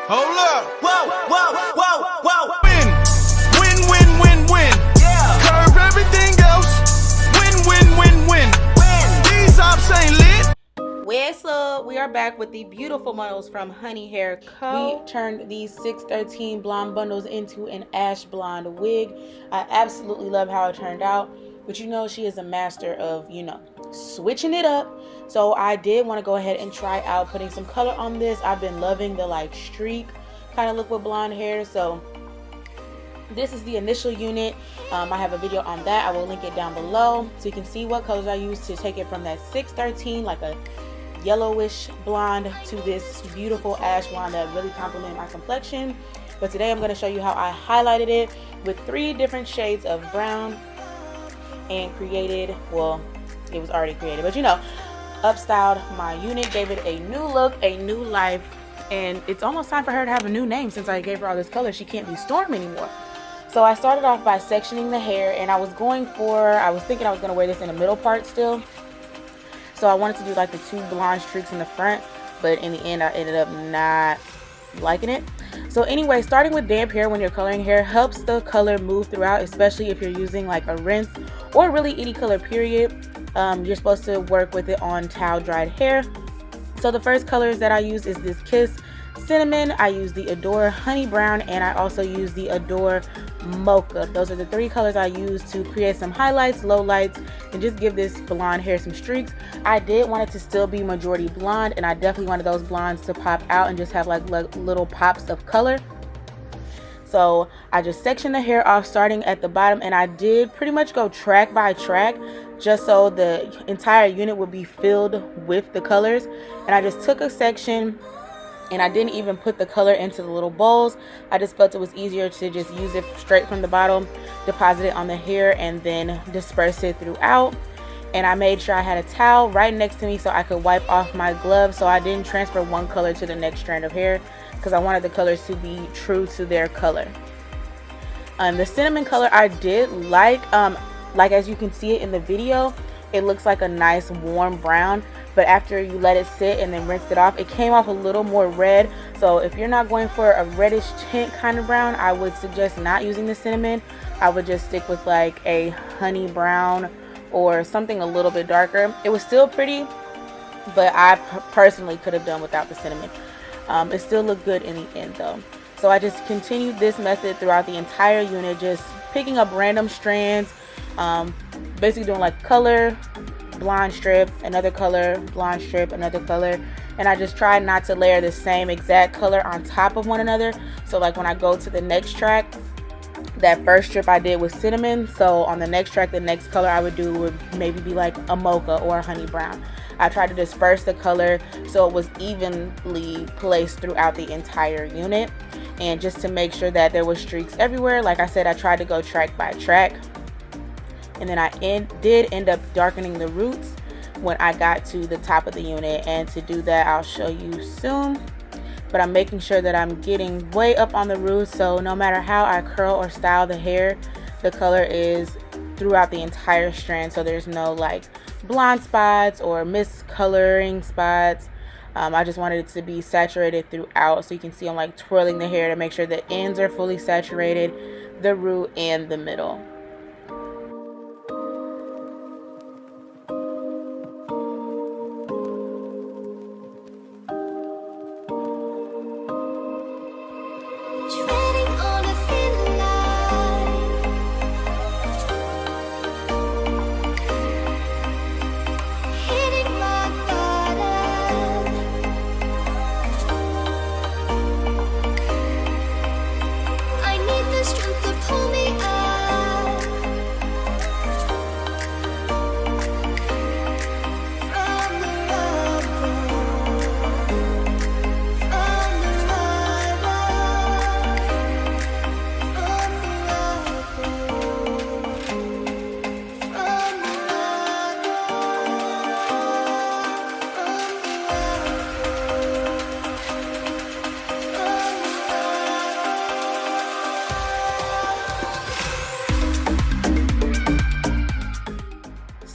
Hold up. Whoa, whoa, whoa, whoa. Win. Win, win, win, win. Yeah. Curve everything else. Win, win, win, win. Win. These ops ain't lit. What's up? We are back with the beautiful models from Honey Hair Co. We turned these 613 blonde bundles into an ash blonde wig. I absolutely love how it turned out, but you know she is a master of, switching it up. So I did want to go ahead and try out putting some color on this. I've been loving the like streak kind of look with blonde hair. So this is the initial unit. I have a video on that. I will link it down below so you can see what colors I used to take it from that 613 like a yellowish blonde to this beautiful ash blonde that really complemented my complexion. But today I'm going to show you how I highlighted it with 3 different shades of brown and created, well, it was already created, but upstyled my unit, gave it a new look, a new life, and it's almost time for her to have a new name since I gave her all this color. She can't be Storm anymore. So I started off by sectioning the hair, and I was thinking I was going to wear this in the middle part still. So I wanted to do like the 2 blonde streaks in the front, but in the end I ended up not liking it. So anyway, starting with damp hair when you're coloring hair helps the color move throughout, especially if you're using like a rinse or really any color period. You're supposed to work with it on towel dried hair. So the first colors that I use is this Kiss Cinnamon, I use the Adore Honey Brown, and I also use the Adore Mocha. Those are the 3 colors I use to create some highlights, lowlights, and just give this blonde hair some streaks. I did want it to still be majority blonde, and I definitely wanted those blondes to pop out and just have like little pops of color. So I just sectioned the hair off starting at the bottom, and I did pretty much go track by track just so the entire unit would be filled with the colors. And I just took a section and I didn't even put the color into the little bowls. I just felt it was easier to just use it straight from the bottom, deposit it on the hair, and then disperse it throughout. And I made sure I had a towel right next to me so I could wipe off my gloves, so I didn't transfer one color to the next strand of hair because I wanted the colors to be true to their color. The cinnamon color I did like as you can see it in the video, it looks like a nice warm brown, but after you let it sit and then rinse it off, it came off a little more red. So if you're not going for a reddish tint kind of brown, I would suggest not using the cinnamon. I would just stick with like a honey brown or something a little bit darker. It was still pretty, but I personally could have done without the cinnamon. It still looked good in the end though. So I just continued this method throughout the entire unit, just picking up random strands, basically doing like color, blonde strip, another color, blonde strip, another color. And I just tried not to layer the same exact color on top of one another. So like when I go to the next track, that first strip I did was cinnamon, so on the next track the next color I would do would maybe be like a mocha or a honey brown. I tried to disperse the color so it was evenly placed throughout the entire unit, and just to make sure that there was streaks everywhere, like I said, I tried to go track by track. And then I did end up darkening the roots when I got to the top of the unit, and to do that I'll show you soon. But I'm making sure that I'm getting way up on the roots, so no matter how I curl or style the hair, the color is throughout the entire strand, so there's no like blonde spots or miscoloring spots. I just wanted it to be saturated throughout, so you can see I'm like twirling the hair to make sure the ends are fully saturated, the root and the middle.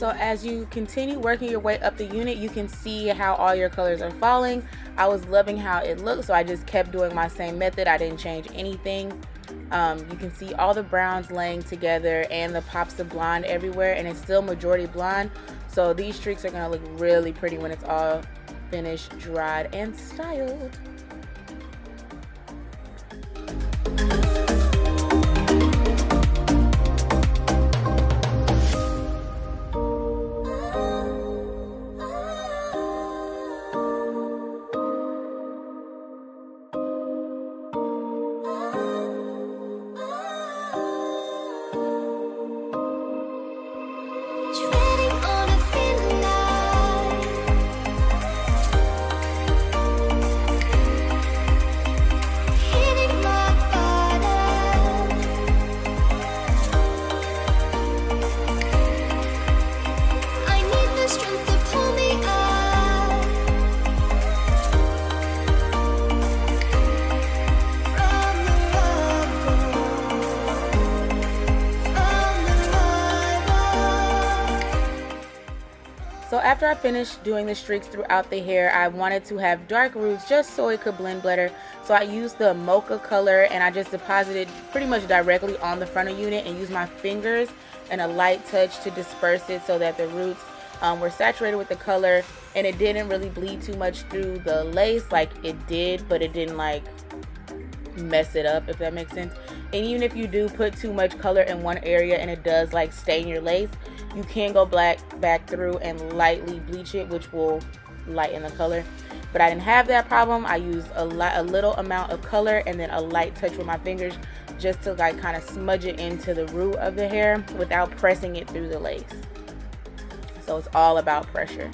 So as you continue working your way up the unit, you can see how all your colors are falling. I was loving how it looked, so I just kept doing my same method. I didn't change anything. You can see all the browns laying together and the pops of blonde everywhere, and it's still majority blonde. So these streaks are gonna look really pretty when it's all finished, dried, and styled. So after I finished doing the streaks throughout the hair, I wanted to have dark roots just so it could blend better. So I used the mocha color and I just deposited pretty much directly on the frontal unit and used my fingers and a light touch to disperse it so that the roots were saturated with the color, and it didn't really bleed too much through the lace. Like it did, but it didn't like mess it up, if that makes sense. And even if you do put too much color in one area and it does like stain your lace, you can go back through and lightly bleach it, which will lighten the color. But I didn't have that problem. I used a little amount of color and then a light touch with my fingers just to like kind of smudge it into the root of the hair without pressing it through the lace. So it's all about pressure.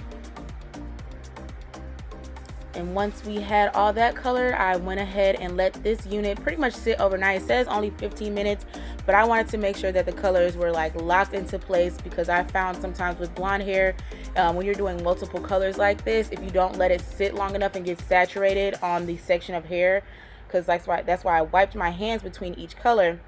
And once we had all that color, I went ahead and let this unit pretty much sit overnight. It says only 15 minutes, but I wanted to make sure that the colors were like locked into place, because I found sometimes with blonde hair, when you're doing multiple colors like this, if you don't let it sit long enough and get saturated on the section of hair, because that's why I wiped my hands between each color.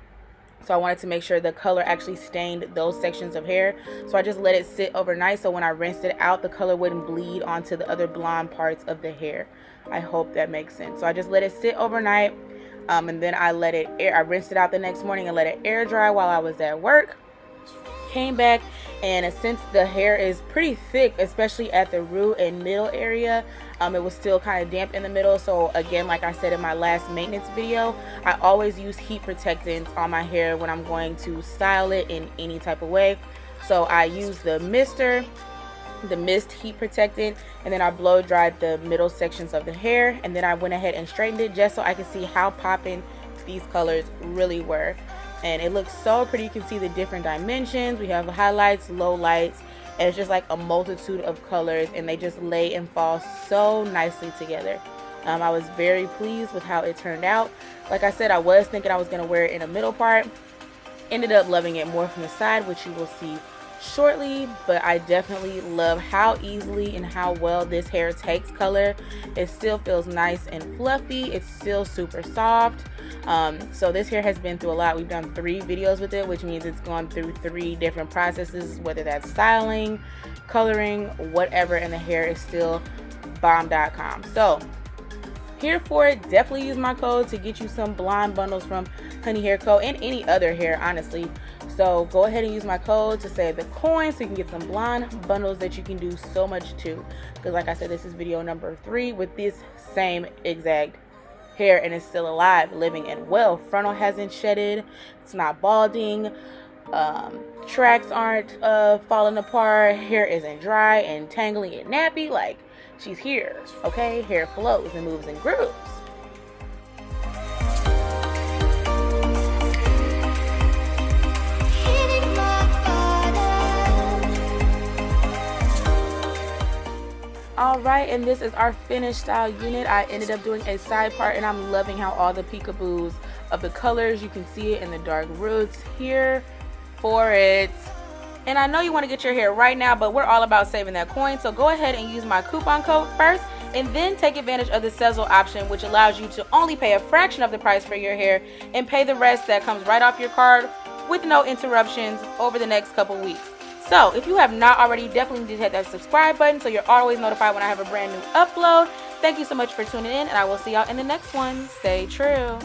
So I wanted to make sure the color actually stained those sections of hair. So I just let it sit overnight, so when I rinsed it out, the color wouldn't bleed onto the other blonde parts of the hair. I hope that makes sense. So I just let it sit overnight, and then I let it air. I rinsed it out the next morning and let it air dry while I was at work. Came back, and since the hair is pretty thick, especially at the root and middle area, it was still kind of damp in the middle. So again, like I said in my last maintenance video, I always use heat protectants on my hair when I'm going to style it in any type of way. So I use the mist heat protectant, and then I blow dried the middle sections of the hair, and then I went ahead and straightened it just so I could see how popping these colors really were. And it looks so pretty. You can see the different dimensions. We have highlights, low lights, and it's just like a multitude of colors, and they just lay and fall so nicely together. I was very pleased with how it turned out. Like I said, I was thinking I was going to wear it in the middle part. Ended up loving it more from the side, which you will see shortly. But I definitely love how easily and how well this hair takes color. It still feels nice and fluffy. It's still super soft. So this hair has been through a lot. We've done 3 videos with it, which means it's gone through 3 different processes, whether that's styling, coloring, whatever, and the hair is still bomb.com. So here for it, definitely use my code to get you some blonde bundles from Honey Hair Co. and any other hair, honestly. So go ahead and use my code to save the coin so you can get some blonde bundles that you can do so much to. Because like I said, this is video number 3 with this same exact hair, and it's still alive, living, and well. Frontal hasn't shedded, it's not balding, tracks aren't falling apart, hair isn't dry and tangly and nappy. Like, she's here, okay? Hair flows and moves and grooves. Alright, and this is our finished style unit. I ended up doing a side part, and I'm loving how all the peekaboos of the colors, you can see it in the dark roots here for it. And I know you want to get your hair right now, but we're all about saving that coin. So go ahead and use my coupon code first, and then take advantage of the SEZZLE option, which allows you to only pay a fraction of the price for your hair and pay the rest that comes right off your card with no interruptions over the next couple weeks. So if you have not already, definitely need to hit that subscribe button so you're always notified when I have a brand new upload. Thank you so much for tuning in, and I will see y'all in the next one. Stay true.